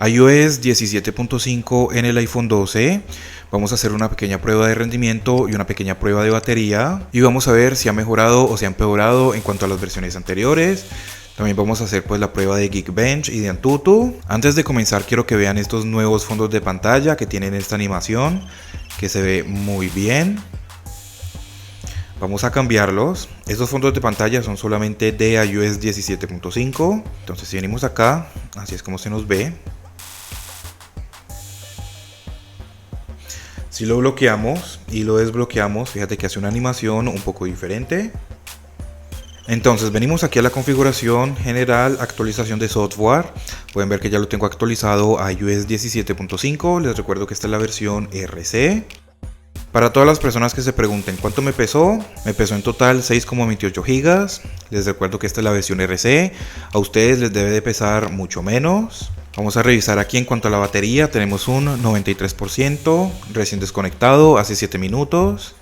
iOS 17.5 en el iPhone 12. Vamos a hacer una pequeña prueba de rendimiento y una pequeña prueba de batería. Y vamos a ver si ha mejorado o si ha empeorado en cuanto a las versiones anteriores. También vamos a hacer pues la prueba de Geekbench y de Antutu. Antes de comenzar quiero que vean estos nuevos fondos de pantalla que tienen esta animación, que se ve muy bien. Vamos a cambiarlos. Estos fondos de pantalla son solamente de iOS 17.5. Entonces si venimos acá, así es como se nos ve. Si lo bloqueamos y lo desbloqueamos, fíjate que hace una animación un poco diferente. Entonces venimos aquí a la configuración general, actualización de software. Pueden ver que ya lo tengo actualizado a iOS 17.5. Les recuerdo que esta es la versión RC. Para todas las personas que se pregunten cuánto me pesó en total 6,28 GB. Les recuerdo que esta es la versión RC. A ustedes les debe de pesar mucho menos. Vamos a revisar aquí en cuanto a la batería. Tenemos un 93%, recién desconectado, hace 7 minutos.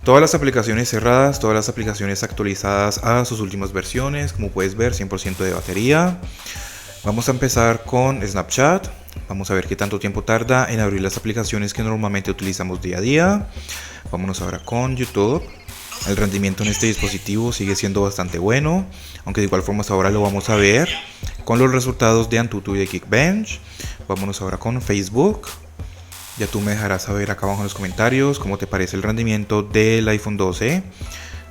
Todas las aplicaciones cerradas, todas las aplicaciones actualizadas a sus últimas versiones. Como puedes ver, 100% de batería. Vamos a empezar con Snapchat. Vamos a ver qué tanto tiempo tarda en abrir las aplicaciones que normalmente utilizamos día a día. Vámonos ahora con YouTube. El rendimiento en este dispositivo sigue siendo bastante bueno, aunque de igual forma ahora lo vamos a ver con los resultados de Antutu y de Geekbench. Vámonos ahora con Facebook. Ya tú me dejarás saber acá abajo en los comentarios cómo te parece el rendimiento del iPhone 12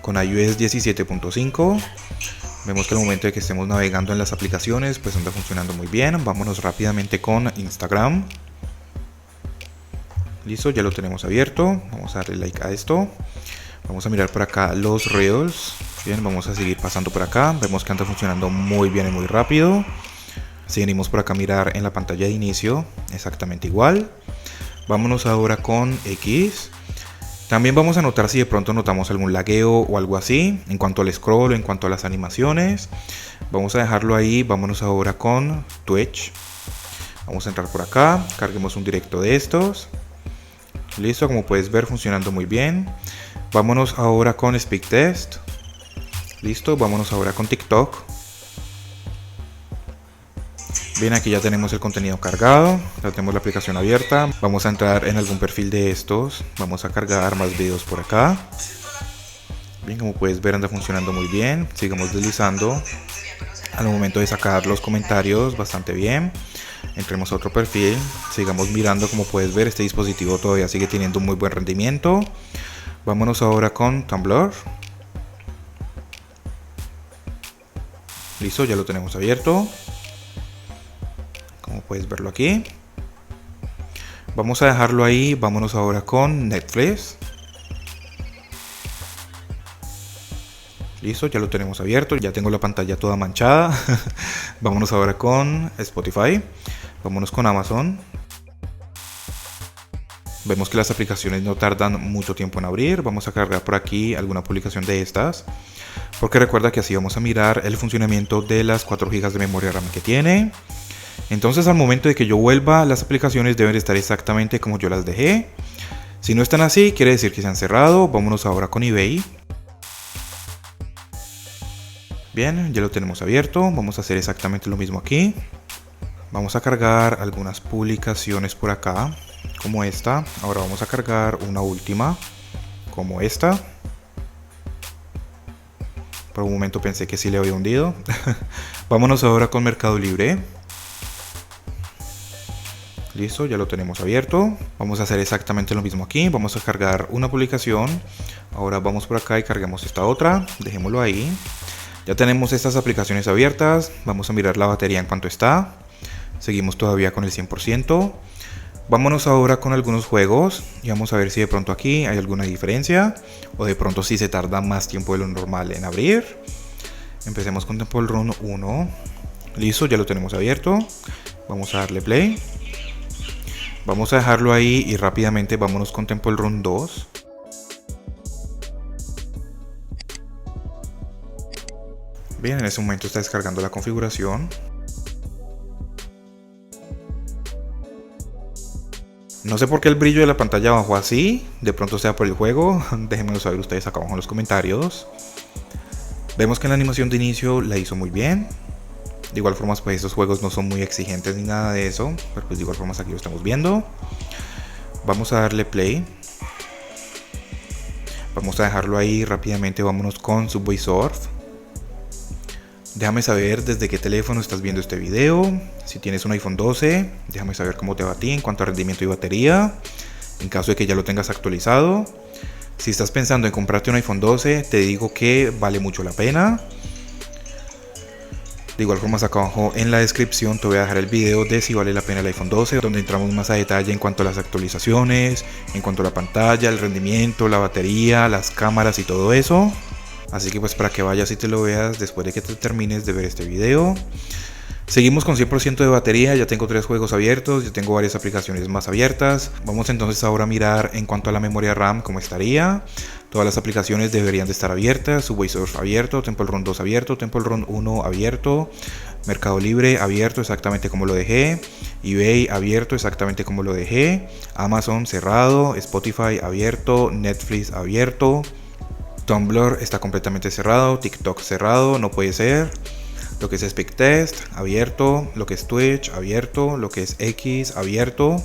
con iOS 17.5. Vemos que al momento de que estemos navegando en las aplicaciones pues anda funcionando muy bien. Vámonos rápidamente con Instagram. Listo, ya lo tenemos abierto. Vamos a darle like a esto. Vamos a mirar por acá los Reels. Bien, vamos a seguir pasando por acá. Vemos que anda funcionando muy bien y muy rápido. Si venimos por acá a mirar en la pantalla de inicio, exactamente igual. Vámonos ahora con X. También vamos a notar si de pronto notamos algún lagueo o algo así en cuanto al scroll o en cuanto a las animaciones. Vamos a dejarlo ahí. Vámonos ahora con Twitch. Vamos a entrar por acá, carguemos un directo de estos. Listo, como puedes ver funcionando muy bien. Vámonos ahora con Speedtest. Listo, vámonos ahora con TikTok. Bien, aquí ya tenemos el contenido cargado, ya tenemos la aplicación abierta. Vamos a entrar en algún perfil de estos. Vamos a cargar más videos por acá. Bien, como puedes ver anda funcionando muy bien. Sigamos deslizando al momento de sacar los comentarios bastante bien. Entremos a otro perfil, sigamos mirando. Como puedes ver este dispositivo todavía sigue teniendo un muy buen rendimiento. Vámonos ahora con Tumblr. Listo, ya lo tenemos abierto. Como puedes verlo aquí. Vamos a dejarlo ahí. Vámonos ahora con Netflix. Listo, ya lo tenemos abierto. Ya tengo la pantalla toda manchada. Vámonos ahora con Spotify. Vámonos con Amazon. Vemos que las aplicaciones no tardan mucho tiempo en abrir. Vamos a cargar por aquí alguna publicación de estas, porque recuerda que así vamos a mirar el funcionamiento de las 4 GB de memoria RAM que tiene. Entonces al momento de que yo vuelva, las aplicaciones deben estar exactamente como yo las dejé. Si no están así, quiere decir que se han cerrado. Vámonos ahora con eBay. Bien, ya lo tenemos abierto. Vamos a hacer exactamente lo mismo aquí. Vamos a cargar algunas publicaciones por acá, como esta. Ahora vamos a cargar una última, como esta. Por un momento pensé que sí le había hundido. Vámonos ahora con Mercado Libre. Listo, ya lo tenemos abierto. Vamos a hacer exactamente lo mismo aquí. Vamos a cargar una publicación. Ahora vamos por acá y carguemos esta otra. Dejémoslo ahí. Ya tenemos estas aplicaciones abiertas. Vamos a mirar la batería en cuanto está. Seguimos todavía con el 100%. Vámonos ahora con algunos juegos y vamos a ver si de pronto aquí hay alguna diferencia o de pronto si se tarda más tiempo de lo normal en abrir. Empecemos con Temple Run 1. Listo, ya lo tenemos abierto. Vamos a darle play. Vamos a dejarlo ahí y rápidamente vámonos con Temple Run 2. Bien, en ese momento está descargando la configuración. No sé por qué el brillo de la pantalla bajó así. De pronto sea por el juego. Déjenmelo saber ustedes acá abajo en los comentarios. Vemos que en la animación de inicio la hizo muy bien. De igual forma, pues estos juegos no son muy exigentes ni nada de eso, pero pues de igual forma aquí lo estamos viendo. Vamos a darle play. Vamos a dejarlo ahí rápidamente. Vámonos con Subway Surf. Déjame saber desde qué teléfono estás viendo este video. Si tienes un iPhone 12, déjame saber cómo te va a ti en cuanto a rendimiento y batería, en caso de que ya lo tengas actualizado. Si estás pensando en comprarte un iPhone 12, te digo que vale mucho la pena. De igual forma, acá abajo en la descripción te voy a dejar el video de si vale la pena el iPhone 12, donde entramos más a detalle en cuanto a las actualizaciones, en cuanto a la pantalla, el rendimiento, la batería, las cámaras y todo eso. Así que pues para que vayas y te lo veas después de que te termines de ver este video. Seguimos con 100% de batería, ya tengo 3 juegos abiertos, ya tengo varias aplicaciones más abiertas. Vamos entonces ahora a mirar en cuanto a la memoria RAM cómo estaría. Todas las aplicaciones deberían de estar abiertas. Subway Surf abierto, Temple Run 2 abierto, Temple Run 1 abierto, Mercado Libre abierto exactamente como lo dejé, eBay abierto exactamente como lo dejé, Amazon cerrado, Spotify abierto, Netflix abierto, Tumblr está completamente cerrado, TikTok cerrado, no puede ser. Lo que es SpeakTest abierto, lo que es Twitch abierto, lo que es X abierto,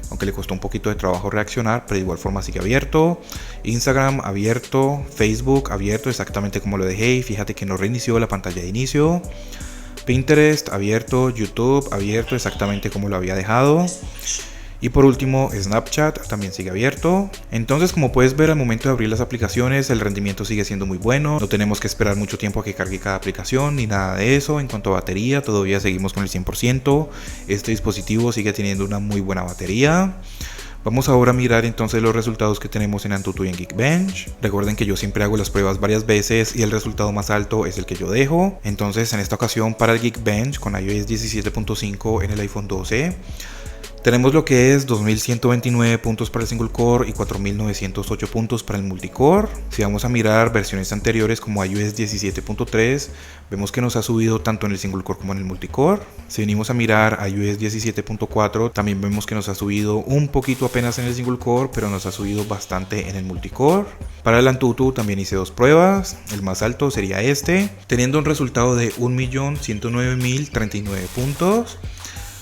aunque le costó un poquito de trabajo reaccionar, pero de igual forma sigue abierto. Instagram abierto, Facebook abierto exactamente como lo dejé y fíjate que no reinició la pantalla de inicio. Pinterest abierto, YouTube abierto exactamente como lo había dejado. Y por último, Snapchat también sigue abierto. Entonces, como puedes ver, al momento de abrir las aplicaciones, el rendimiento sigue siendo muy bueno. No tenemos que esperar mucho tiempo a que cargue cada aplicación ni nada de eso. En cuanto a batería, todavía seguimos con el 100%. Este dispositivo sigue teniendo una muy buena batería. Vamos ahora a mirar entonces los resultados que tenemos en Antutu y en Geekbench. Recuerden que yo siempre hago las pruebas varias veces y el resultado más alto es el que yo dejo. Entonces, en esta ocasión para el Geekbench con iOS 17.5 en el iPhone 12... tenemos lo que es 2129 puntos para el single core y 4908 puntos para el multicore. Si vamos a mirar versiones anteriores como iOS 17.3, vemos que nos ha subido tanto en el single core como en el multicore. Si venimos a mirar iOS 17.4, también vemos que nos ha subido un poquito apenas en el single core, pero nos ha subido bastante en el multicore. Para el Antutu también hice 2 pruebas, el más alto sería este, teniendo un resultado de 1.109.039 puntos.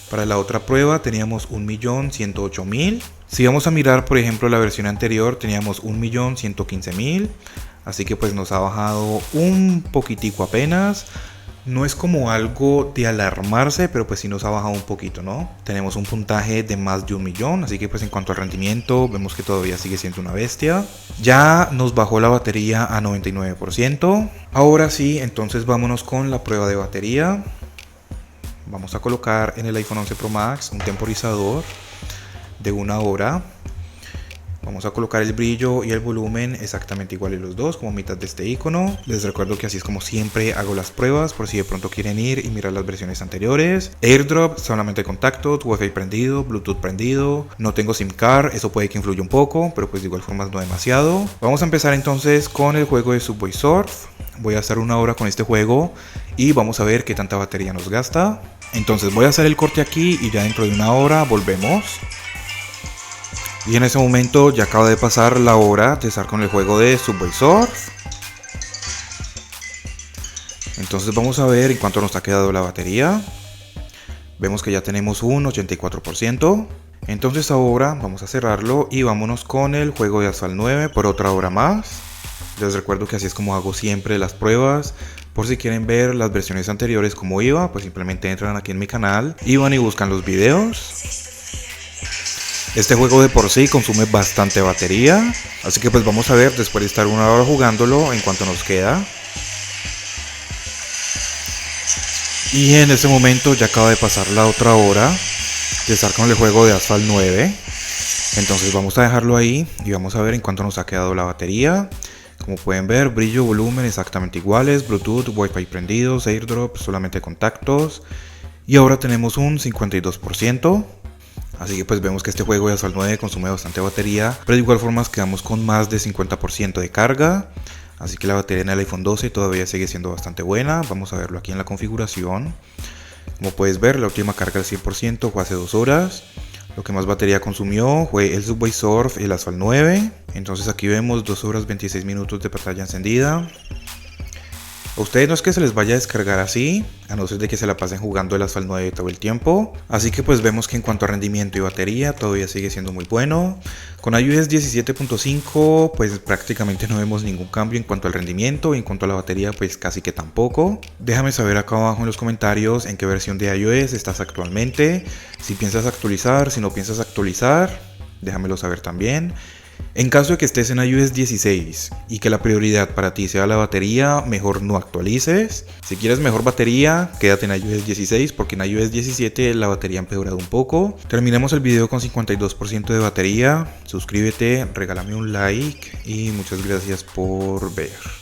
Para la otra prueba teníamos 1.108.000. Si vamos a mirar, por ejemplo, la versión anterior, teníamos 1.115.000. Así que pues nos ha bajado un poquitico apenas. No es como algo de alarmarse, pero pues sí nos ha bajado un poquito, ¿no? Tenemos un puntaje de más de 1.000.000, así que pues en cuanto al rendimiento, vemos que todavía sigue siendo una bestia. Ya nos bajó la batería a 99%. Ahora sí, entonces vámonos con la prueba de batería. Vamos a colocar en el iPhone 11 Pro Max un temporizador de 1 hora. Vamos a colocar el brillo y el volumen exactamente iguales los dos, como mitad de este icono. Les recuerdo que así es como siempre hago las pruebas, por si de pronto quieren ir y mirar las versiones anteriores. AirDrop, solamente contactos, Wi-Fi prendido, Bluetooth prendido. No tengo SIM card, eso puede que influya un poco, pero pues de igual forma no demasiado. Vamos a empezar entonces con el juego de Subway Surf. Voy a hacer 1 hora con este juego y vamos a ver qué tanta batería nos gasta. Entonces voy a hacer el corte aquí y ya dentro de 1 hora volvemos. Y en ese momento ya acaba de pasar la hora de estar con el juego de Subway Surf. Entonces vamos a ver en cuánto nos ha quedado la batería. Vemos que ya tenemos un 84%. Entonces ahora vamos a cerrarlo y vámonos con el juego de Asphalt 9 por otra hora más. Les recuerdo que así es como hago siempre las pruebas. Por si quieren ver las versiones anteriores como iba, pues simplemente entran aquí en mi canal y van y buscan los videos. Este juego de por sí consume bastante batería, así que pues vamos a ver después de estar 1 hora jugándolo en cuánto nos queda. Y en este momento ya acaba de pasar la otra hora de estar con el juego de Asphalt 9. Entonces vamos a dejarlo ahí y vamos a ver en cuánto nos ha quedado la batería. Como pueden ver, brillo, volumen exactamente iguales, Bluetooth, Wi-Fi prendidos, AirDrop, solamente contactos. Y ahora tenemos un 52%. Así que pues vemos que este juego de Asphalt 9 consume bastante batería, pero de igual forma quedamos con más de 50% de carga. Así que la batería en el iPhone 12 todavía sigue siendo bastante buena. Vamos a verlo aquí en la configuración. Como puedes ver, la última carga al 100% fue hace 2 horas. Lo que más batería consumió fue el Subway Surf y el Asphalt 9. Entonces aquí vemos 2 horas 26 minutos de pantalla encendida. A ustedes no es que se les vaya a descargar así, a no ser de que se la pasen jugando el Asphalt 9 todo el tiempo. Así que pues vemos que en cuanto a rendimiento y batería todavía sigue siendo muy bueno. Con iOS 17.5 pues prácticamente no vemos ningún cambio en cuanto al rendimiento y en cuanto a la batería pues casi que tampoco. Déjame saber acá abajo en los comentarios en qué versión de iOS estás actualmente. Si piensas actualizar, si no piensas actualizar, déjamelo saber también. En caso de que estés en iOS 16 y que la prioridad para ti sea la batería, mejor no actualices. Si quieres mejor batería, quédate en iOS 16 porque en iOS 17 la batería ha empeorado un poco. Terminemos el video con 52% de batería. Suscríbete, regálame un like y muchas gracias por ver.